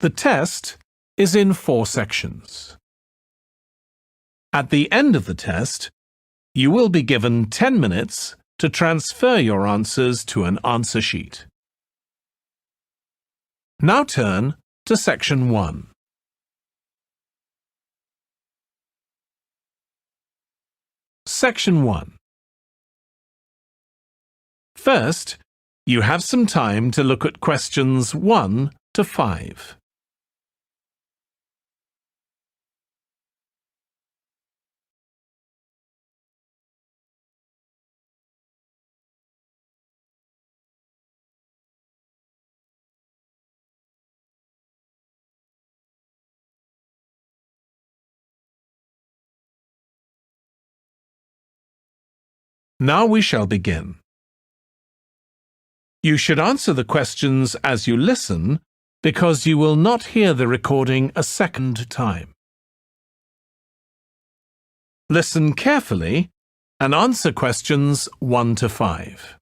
The test is in 4 sections. At the end of the test, you will be given 10 minutes to transfer your answers to an answer sheet. Now turn to Section 1. Section 1. First, you have some time to look at questions 1 to 5. Now we shall begin. You should answer the questions as you listen because you will not hear the recording a second time. Listen carefully and answer questions 1 to 5.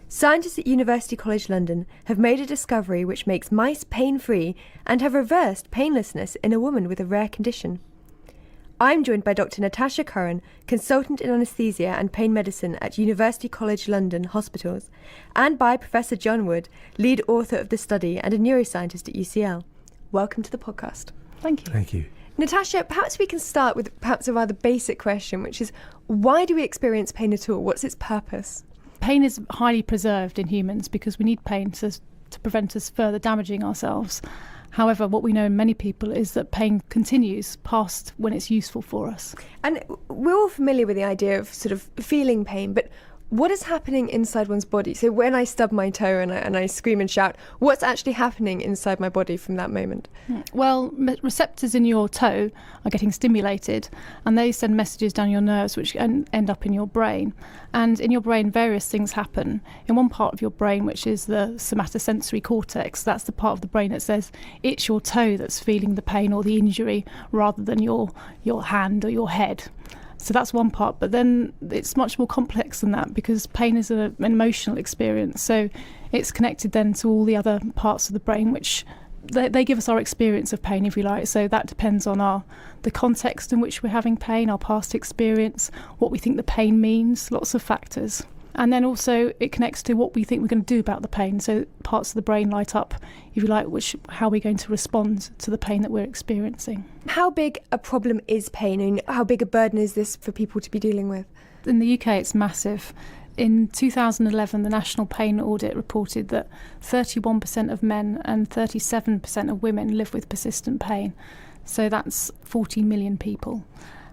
Scientists at University College London have made a discovery which makes mice pain-free and have reversed painlessness in a woman with a rare condition. I'm joined by Dr. Natasha Curran, consultant in anaesthesia and pain medicine at University College London Hospitals, and by Professor John Wood, lead author of the study and a neuroscientist at UCL. Welcome to the podcast. Thank you. Thank you. Natasha, perhaps we can start with perhaps a rather basic question, which is, why do we experience pain at all? What's its purpose? Pain is highly preserved in humans because we need pain to prevent us further damaging ourselves. However, what we know in many people is that pain continues past when it's useful for us. And we're all familiar with the idea of sort of feeling pain, but what is happening inside one's body? So when I stub my toe and I scream and shout, what's actually happening inside my body from that moment? Well, receptors in your toe are getting stimulated and they send messages down your nerves which end up in your brain. And in your brain, various things happen. In one part of your brain, which is the somatosensory cortex, that's the part of the brain that says it's your toe that's feeling the pain or the injury rather than your hand or your head. So that's one part, but then it's much more complex than that because pain is an emotional experience. So it's connected then to all the other parts of the brain, which they give us our experience of pain, if you like. So that depends on the context in which we're having pain, our past experience, what we think the pain means, lots of factors. And then also it connects to what we think we're going to do about the pain. So parts of the brain light up, if you like, how we're going to respond to the pain that we're experiencing. How big a problem is pain? I mean, how big a burden is this for people to be dealing with? In the UK, it's massive. In 2011, the National Pain Audit reported that 31% of men and 37% of women live with persistent pain. So that's 40 million people.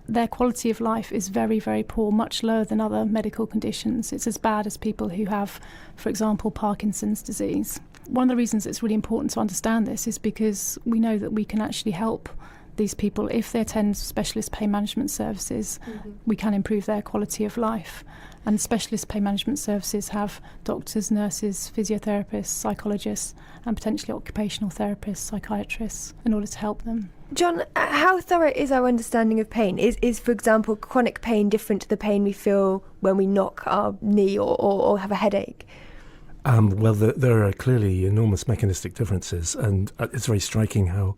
Their quality of life is very, very poor, much lower than other medical conditions. It's as bad as people who have, for example, Parkinson's disease. One of the reasons it's really important to understand this is because we know that we can actually help these people if they attend specialist pain management services. We can improve their quality of life. And specialist pain management services have doctors, nurses, physiotherapists, psychologists, and potentially occupational therapists, psychiatrists, in order to help them. John, how thorough is our understanding of pain? Is, for example, chronic pain different to the pain we feel when we knock our knee or have a headache? Well, there are clearly enormous mechanistic differences, and it's very striking how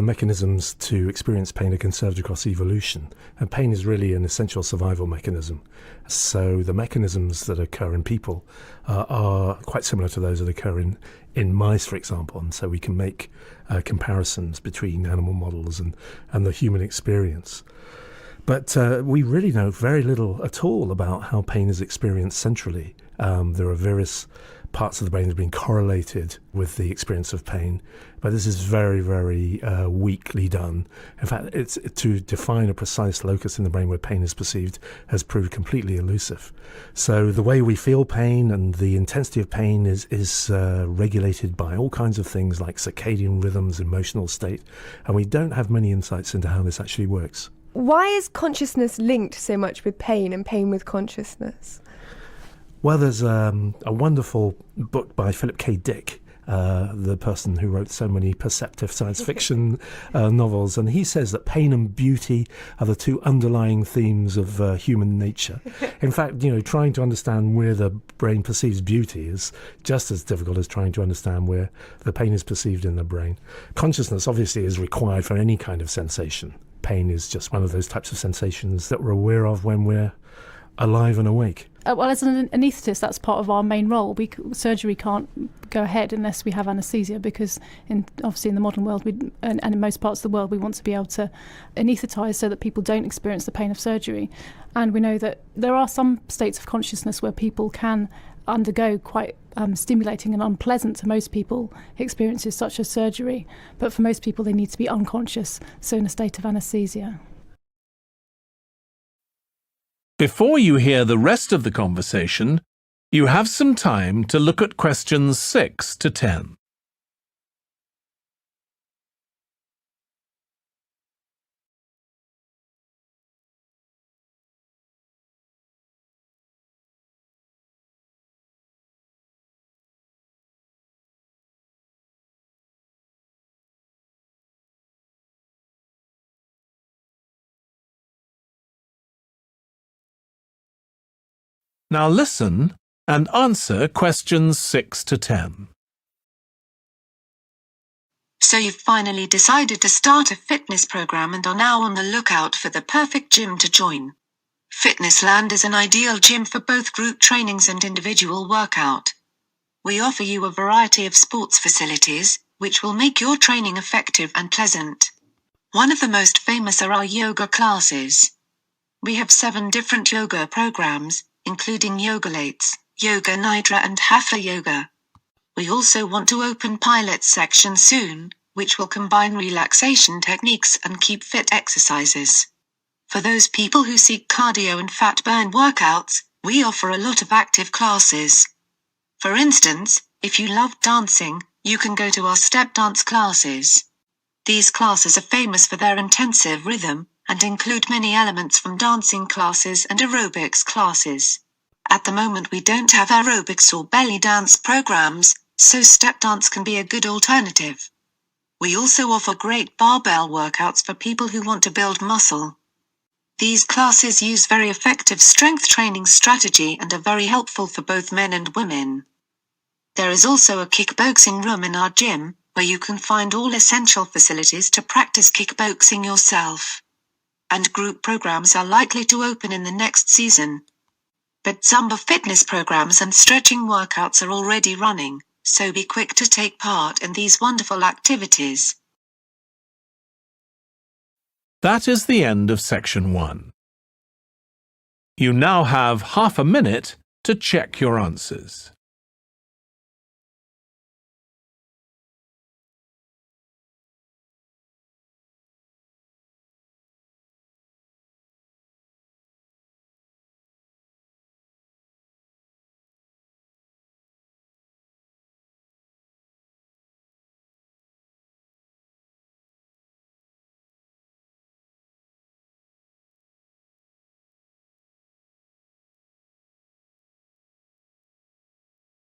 mechanisms to experience pain are conserved across evolution. And pain is really an essential survival mechanism. So the mechanisms that occur in people are quite similar to those that occur in mice, for example. And so we can make comparisons between animal models and the human experience. But we really know very little at all about how pain is experienced centrally. There are various parts of the brain that have been correlated with the experience of pain, but this is very, very weakly done. In fact, it's to define a precise locus in the brain where pain is perceived has proved completely elusive. So the way we feel pain and the intensity of pain is regulated by all kinds of things like circadian rhythms, emotional state, and we don't have many insights into how this actually works. Why is consciousness linked so much with pain and pain with consciousness? Well, there's a wonderful book by Philip K. Dick the person who wrote so many perceptive science fiction novels, and he says that pain and beauty are the two underlying themes of human nature. In fact, trying to understand where the brain perceives beauty is just as difficult as trying to understand where the pain is perceived in the brain. Consciousness obviously is required for any kind of sensation. Pain is just one of those types of sensations that we're aware of when we're alive and awake. Well, as an anaesthetist, that's part of our main role. Surgery can't go ahead unless we have anaesthesia, because obviously in the modern world and in most parts of the world we want to be able to anaesthetise so that people don't experience the pain of surgery. And we know that there are some states of consciousness where people can undergo quite stimulating and unpleasant to most people experiences such as surgery, but for most people they need to be unconscious, so in a state of anaesthesia. Before you hear the rest of the conversation, you have some time to look at questions 6 to 10. Now listen and answer questions 6 to 10. So you've finally decided to start a fitness program and are now on the lookout for the perfect gym to join. Fitnessland is an ideal gym for both group trainings and individual workout. We offer you a variety of sports facilities, which will make your training effective and pleasant. One of the most famous are our yoga classes. We have 7 different yoga programs, including Yogalates, Yoga Nidra and Hatha Yoga. We also want to open Pilates section soon, which will combine relaxation techniques and keep fit exercises. For those people who seek cardio and fat burn workouts, we offer a lot of active classes. For instance, if you love dancing, you can go to our step dance classes. These classes are famous for their intensive rhythm, and include many elements from dancing classes and aerobics classes. At the moment we don't have aerobics or belly dance programs, so step dance can be a good alternative. We also offer great barbell workouts for people who want to build muscle. These classes use very effective strength training strategy and are very helpful for both men and women. There is also a kickboxing room in our gym, where you can find all essential facilities to practice kickboxing yourself. And group programs are likely to open in the next season. But Zumba fitness programs and stretching workouts are already running, so be quick to take part in these wonderful activities. That is the end of section 1. You now have half a minute to check your answers.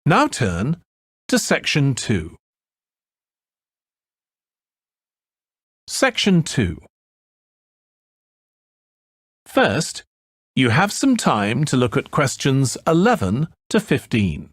Now turn to section 2. Section 2. First, you have some time to look at questions 11 to 15.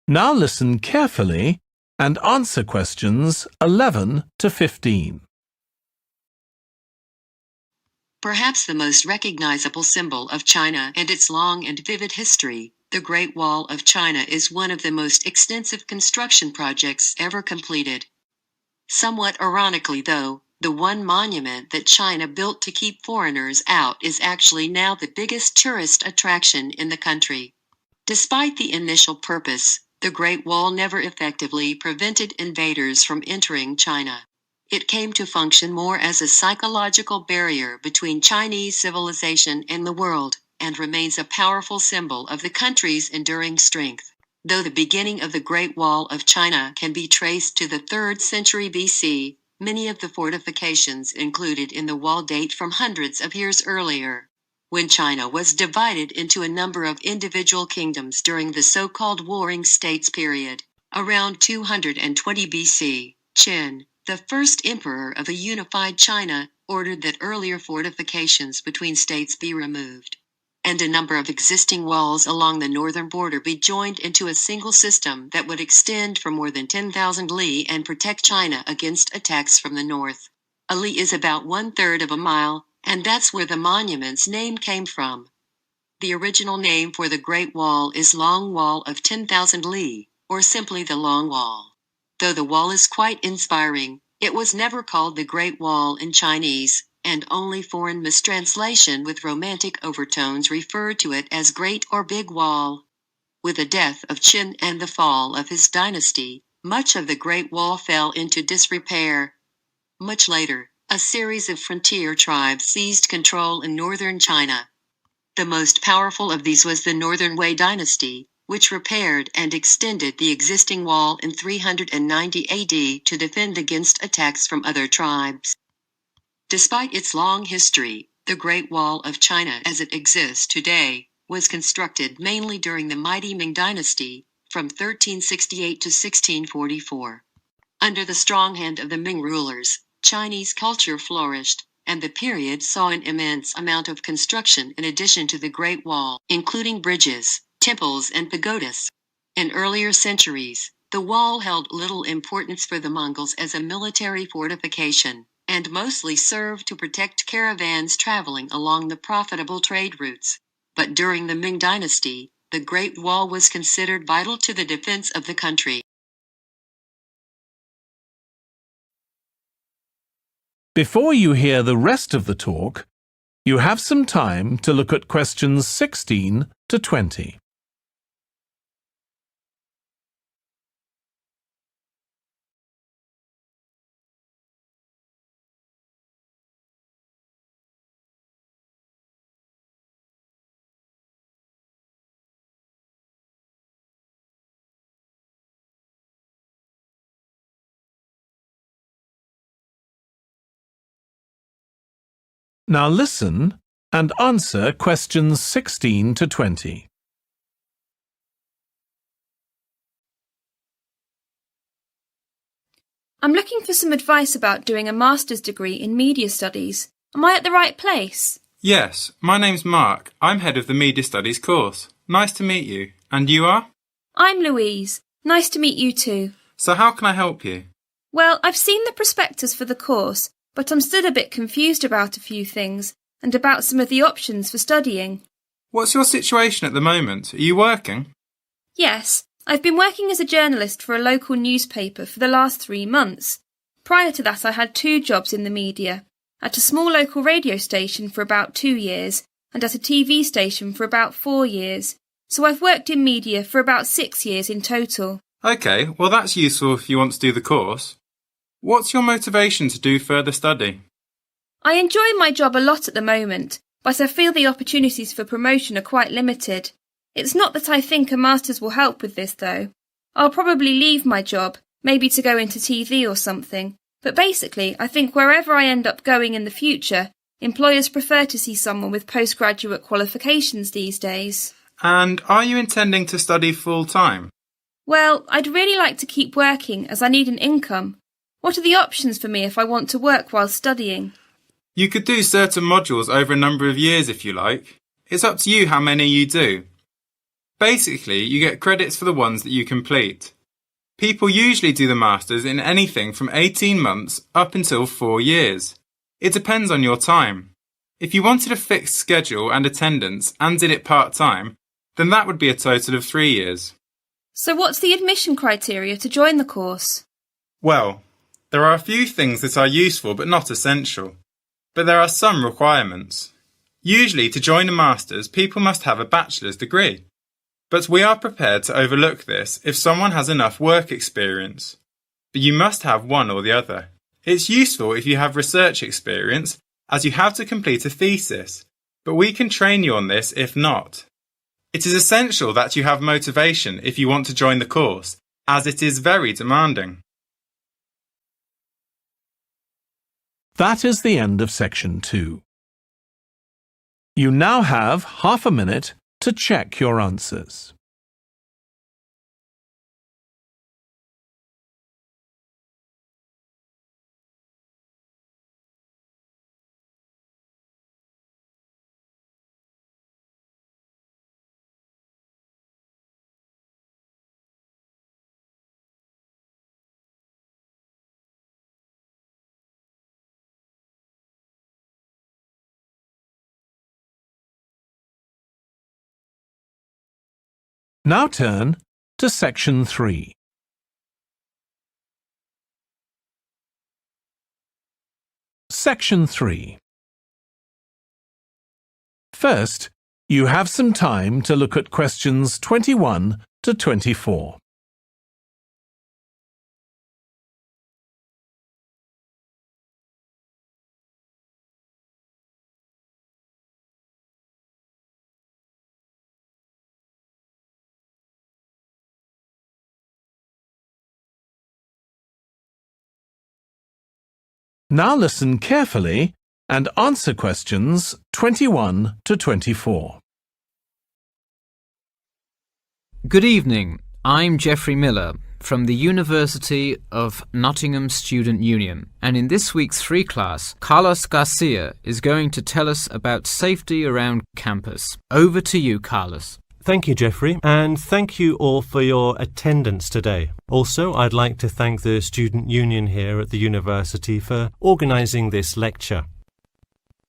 Now listen carefully and answer questions 11 to 15. Perhaps the most recognizable symbol of China and its long and vivid history, the Great Wall of China is one of the most extensive construction projects ever completed. Somewhat ironically though, the one monument that China built to keep foreigners out is actually now the biggest tourist attraction in the country. Despite the initial purpose, the Great Wall never effectively prevented invaders from entering China. It came to function more as a psychological barrier between Chinese civilization and the world, and remains a powerful symbol of the country's enduring strength. Though the beginning of the Great Wall of China can be traced to the 3rd century BC, many of the fortifications included in the wall date from hundreds of years earlier, when China was divided into a number of individual kingdoms during the so-called Warring States period. Around 220 BC, Qin, the first emperor of a unified China, ordered that earlier fortifications between states be removed, and a number of existing walls along the northern border be joined into a single system that would extend for more than 10,000 li and protect China against attacks from the north. A li is about 1/3 of a mile, and that's where the monument's name came from. The original name for the Great Wall is Long Wall of 10,000 li, or simply the Long Wall. Though the wall is quite inspiring, it was never called the Great Wall in Chinese, and only foreign mistranslation with romantic overtones referred to it as Great or Big Wall. With the death of Qin and the fall of his dynasty, much of the Great Wall fell into disrepair. Much later, a series of frontier tribes seized control in northern China. The most powerful of these was the Northern Wei dynasty, which repaired and extended the existing wall in 390 AD to defend against attacks from other tribes. Despite its long history, the Great Wall of China as it exists today was constructed mainly during the mighty Ming dynasty, from 1368 to 1644. Under the strong hand of the Ming rulers, Chinese culture flourished, and the period saw an immense amount of construction in addition to the Great Wall, including bridges, temples and pagodas. In earlier centuries, the wall held little importance for the Mongols as a military fortification, and mostly served to protect caravans traveling along the profitable trade routes. But during the Ming dynasty, the Great Wall was considered vital to the defense of the country. Before you hear the rest of the talk, you have some time to look at questions 16 to 20. Now listen and answer questions 16 to 20. I'm looking for some advice about doing a master's degree in media studies. Am I at the right place? Yes, my name's Mark. I'm head of the Media Studies course. Nice to meet you. And you are? I'm Louise. Nice to meet you too. So how can I help you? Well, I've seen the prospectus for the course, but I'm still a bit confused about a few things and about some of the options for studying. What's your situation at the moment? Are you working? Yes, I've been working as a journalist for a local newspaper for the last 3 months. Prior to that, I had 2 jobs in the media, at a small local radio station for about 2 years and at a TV station for about 4 years. So I've worked in media for about 6 years in total. Okay, well that's useful if you want to do the course. What's your motivation to do further study? I enjoy my job a lot at the moment, but I feel the opportunities for promotion are quite limited. It's not that I think a master's will help with this though. I'll probably leave my job, maybe to go into TV or something, but basically I think wherever I end up going in the future, employers prefer to see someone with postgraduate qualifications these days. And are you intending to study full-time? Well, I'd really like to keep working as I need an income. What are the options for me if I want to work while studying? You could do certain modules over a number of years if you like. It's up to you how many you do. Basically, you get credits for the ones that you complete. People usually do the Masters in anything from 18 months up until 4 years. It depends on your time. If you wanted a fixed schedule and attendance and did it part-time, then that would be a total of 3 years. So what's the admission criteria to join the course? Well, there are a few things that are useful but not essential. But there are some requirements. Usually to join a Masters, people must have a bachelor's degree. But we are prepared to overlook this if someone has enough work experience. But you must have one or the other. It's useful if you have research experience, as you have to complete a thesis, but we can train you on this if not. It is essential that you have motivation if you want to join the course, as it is very demanding. That is the end of section 2. You now have half a minute to check your answers. Now turn to section 3. Section 3. First, you have some time to look at questions 21 to 24. Now listen carefully and answer questions 21 to 24. Good evening. I'm Geoffrey Miller from the University of Nottingham Student Union, and in this week's free class, Carlos Garcia is going to tell us about safety around campus. Over to you, Carlos. Thank you, Geoffrey, and thank you all for your attendance today. Also, I'd like to thank the Student Union here at the university for organising this lecture.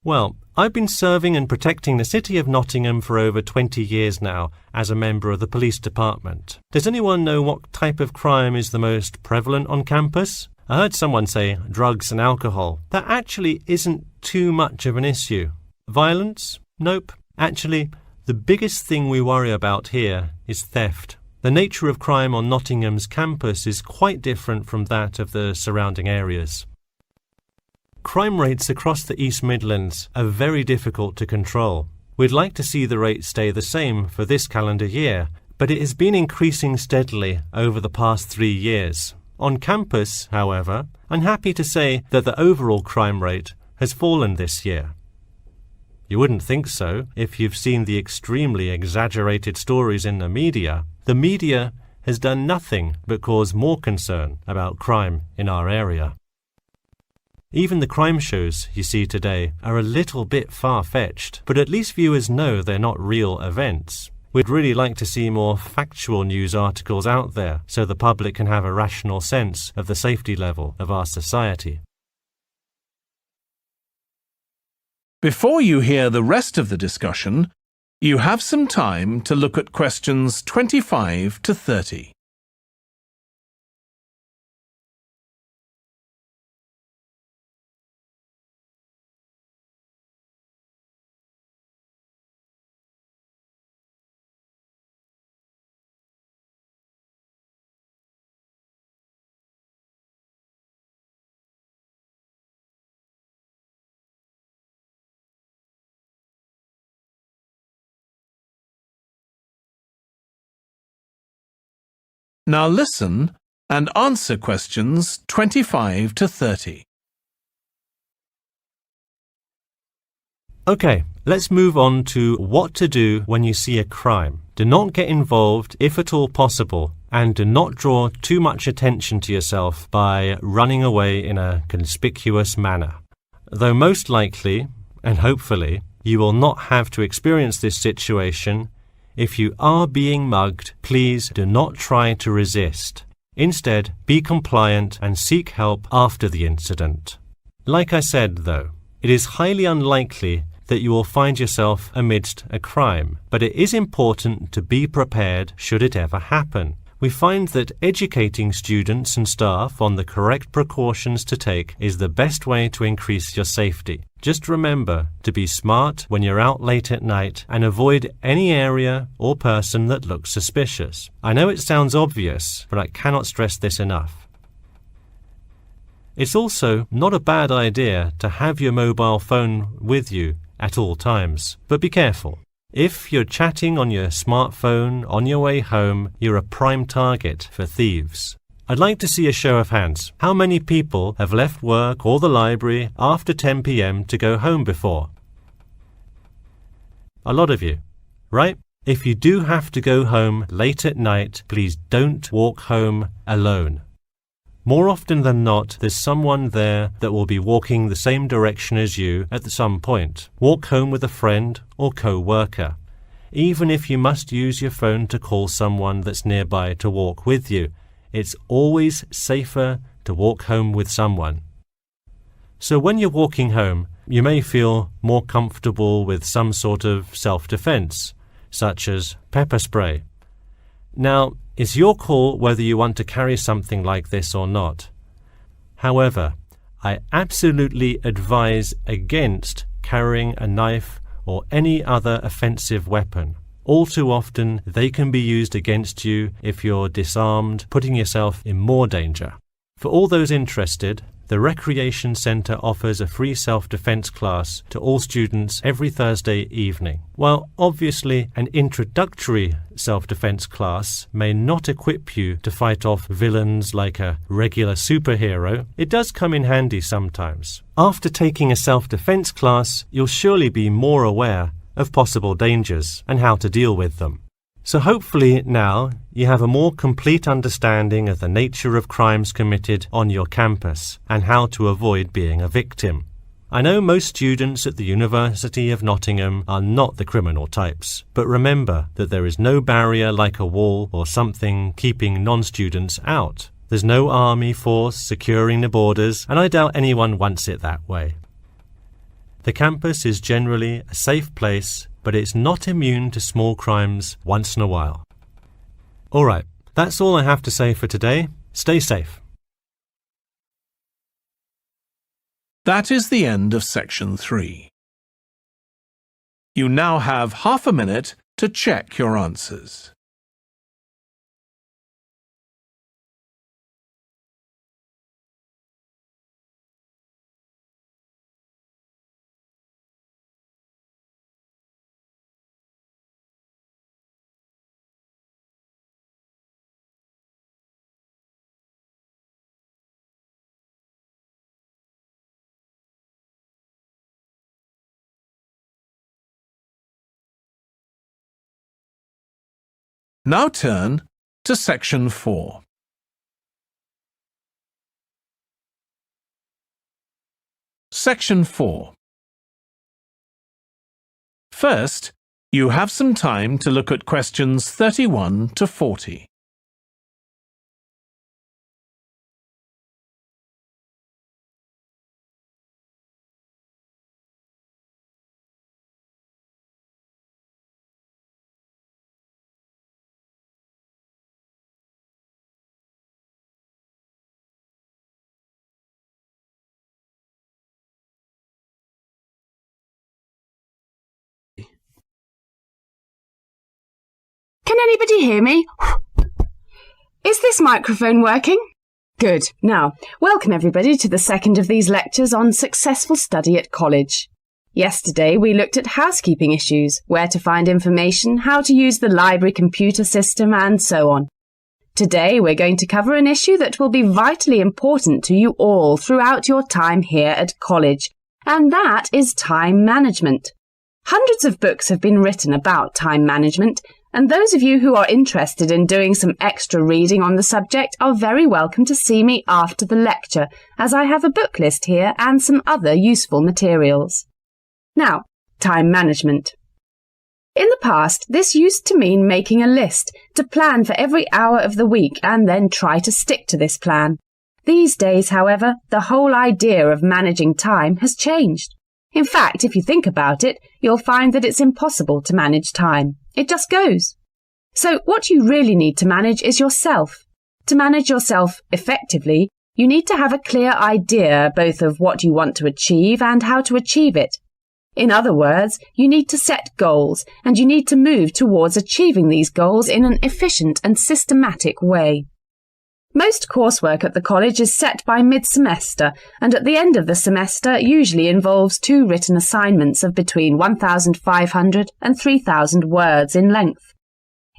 Well, I've been serving and protecting the City of Nottingham for over 20 years now as a member of the police department. Does anyone know what type of crime is the most prevalent on campus? I heard someone say drugs and alcohol. That actually isn't too much of an issue. Violence? Nope. Actually, the biggest thing we worry about here is theft. The nature of crime on Nottingham's campus is quite different from that of the surrounding areas. Crime rates across the East Midlands are very difficult to control. We'd like to see the rate stay the same for this calendar year, but it has been increasing steadily over the past 3 years. On campus, however, I'm happy to say that the overall crime rate has fallen this year. You wouldn't think so if you've seen the extremely exaggerated stories in the media. The media has done nothing but cause more concern about crime in our area. Even the crime shows you see today are a little bit far-fetched, but at least viewers know they're not real events. We'd really like to see more factual news articles out there so the public can have a rational sense of the safety level of our society. Before you hear the rest of the discussion, you have some time to look at questions 25 to 30. Now listen and answer questions 25 to 30. Okay, let's move on to what to do when you see a crime. Do not get involved if at all possible, and do not draw too much attention to yourself by running away in a conspicuous manner. Though most likely, and hopefully, you will not have to experience this situation, if you are being mugged, please do not try to resist. Instead, be compliant and seek help after the incident. Like I said, though, it is highly unlikely that you will find yourself amidst a crime, but it is important to be prepared should it ever happen. we find that educating students and staff on the correct precautions to take is the best way to increase your safety. Just remember to be smart when you're out late at night and avoid any area or person that looks suspicious. I know it sounds obvious, but I cannot stress this enough. It's also not a bad idea to have your mobile phone with you at all times, but be careful. If you're chatting on your smartphone on your way home, you're a prime target for thieves. I'd like to see a show of hands. How many people have left work or the library after 10 p.m. to go home before? A lot of you, right? If you do have to go home late at night, please don't walk home alone. More often than not, there's someone there that will be walking the same direction as you at some point. Walk home with a friend or co-worker. Even if you must use your phone to call someone that's nearby to walk with you, it's always safer to walk home with someone. So when you're walking home, you may feel more comfortable with some sort of self-defense, such as pepper spray. Now, it's your call whether you want to carry something like this or not. However, I absolutely advise against carrying a knife or any other offensive weapon. All too often, they can be used against you if you're disarmed, putting yourself in more danger. For all those interested, the Recreation Centre offers a free self-defense class to all students every Thursday evening. While obviously an introductory self-defense class may not equip you to fight off villains like a regular superhero, it does come in handy sometimes. After taking a self-defense class, you'll surely be more aware of possible dangers and how to deal with them. So hopefully now you have a more complete understanding of the nature of crimes committed on your campus and how to avoid being a victim. I know most students at the University of Nottingham are not the criminal types, but remember that there is no barrier like a wall or something keeping non-students out. There's no army force securing the borders, and I doubt anyone wants it that way. The campus is generally a safe place, but it's not immune to small crimes once in a while. All right, that's all I have to say for today. Stay safe. That is the end of section 3. You now have half a minute to check your answers. Now turn to section 4. Section 4. First, you have some time to look at questions 31 to 40. Can anybody hear me? Is this microphone working? Good. Now, welcome everybody to the second of these lectures on successful study at college. Yesterday we looked at housekeeping issues, where to find information, how to use the library computer system and so on. Today we're going to cover an issue that will be vitally important to you all throughout your time here at college, and that is time management. Hundreds of books have been written about time management, and those of you who are interested in doing some extra reading on the subject are very welcome to see me after the lecture, as I have a book list here and some other useful materials. Now, time management. In the past, this used to mean making a list to plan for every hour of the week and then try to stick to this plan. These days, however, the whole idea of managing time has changed. In fact, if you think about it, you'll find that it's impossible to manage time. It just goes. So what you really need to manage is yourself. To manage yourself effectively, you need to have a clear idea both of what you want to achieve and how to achieve it. In other words, you need to set goals, and you need to move towards achieving these goals in an efficient and systematic way. Most coursework at the college is set by mid-semester, and at the end of the semester usually involves 2 written assignments of between 1,500 and 3,000 words in length.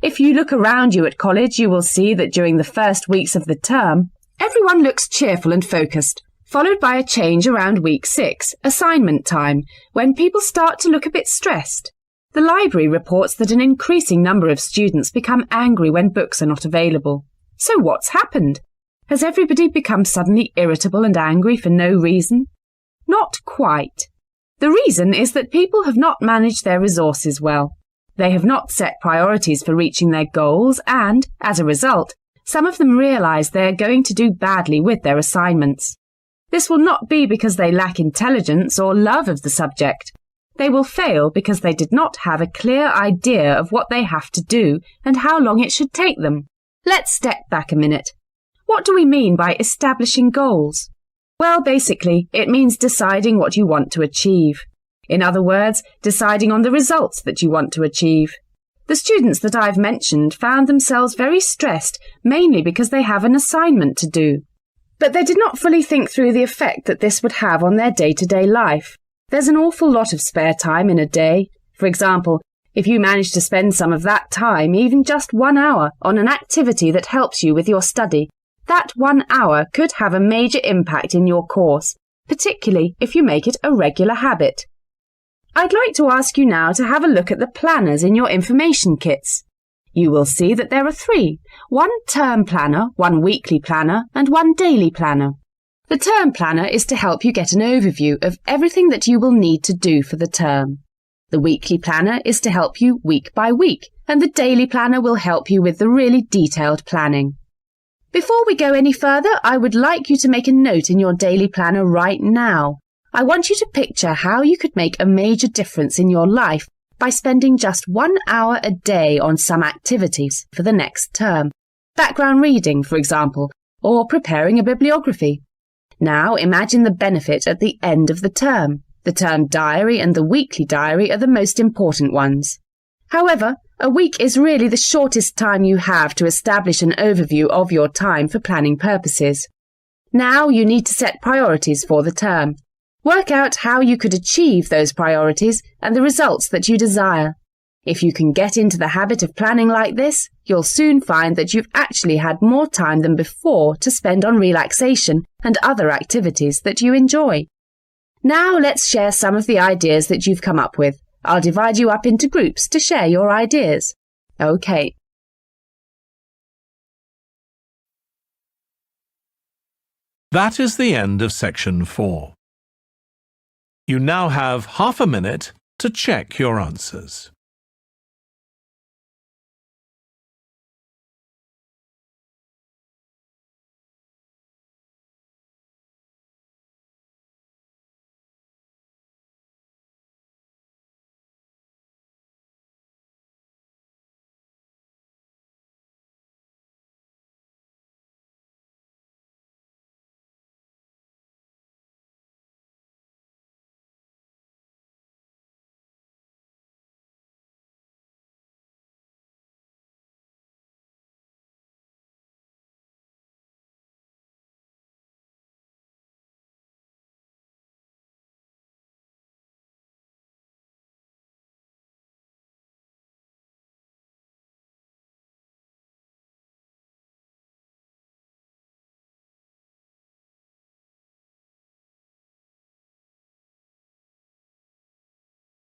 If you look around you at college, you will see that during the first weeks of the term, everyone looks cheerful and focused, followed by a change around week 6, assignment time, when people start to look a bit stressed. The library reports that an increasing number of students become angry when books are not available. So what's happened? Has everybody become suddenly irritable and angry for no reason? Not quite. The reason is that people have not managed their resources well. They have not set priorities for reaching their goals and, as a result, some of them realise they are going to do badly with their assignments. This will not be because they lack intelligence or love of the subject. They will fail because they did not have a clear idea of what they have to do and how long it should take them. Let's step back a minute. What do we mean by establishing goals? Well, basically, it means deciding what you want to achieve. In other words, deciding on the results that you want to achieve. The students that I've mentioned found themselves very stressed, mainly because they have an assignment to do. But they did not fully think through the effect that this would have on their day-to-day life. There's an awful lot of spare time in a day. For example, if you manage to spend some of that time, even just 1 hour, on an activity that helps you with your study, that 1 hour could have a major impact in your course, particularly if you make it a regular habit. I'd like to ask you now to have a look at the planners in your information kits. You will see that there are 3, 1 term planner, 1 weekly planner, and 1 daily planner. The term planner is to help you get an overview of everything that you will need to do for the term. The weekly planner is to help you week by week, and the daily planner will help you with the really detailed planning. Before we go any further, I would like you to make a note in your daily planner right now. I want you to picture how you could make a major difference in your life by spending just 1 hour a day on some activities for the next term. Background reading, for example, or preparing a bibliography. Now imagine the benefit at the end of the term. The term diary and the weekly diary are the most important ones. However, a week is really the shortest time you have to establish an overview of your time for planning purposes. Now you need to set priorities for the term. Work out how you could achieve those priorities and the results that you desire. If you can get into the habit of planning like this, you'll soon find that you've actually had more time than before to spend on relaxation and other activities that you enjoy. Now let's share some of the ideas that you've come up with. I'll divide you up into groups to share your ideas. OK. That is the end of section 4. You now have half a minute to check your answers.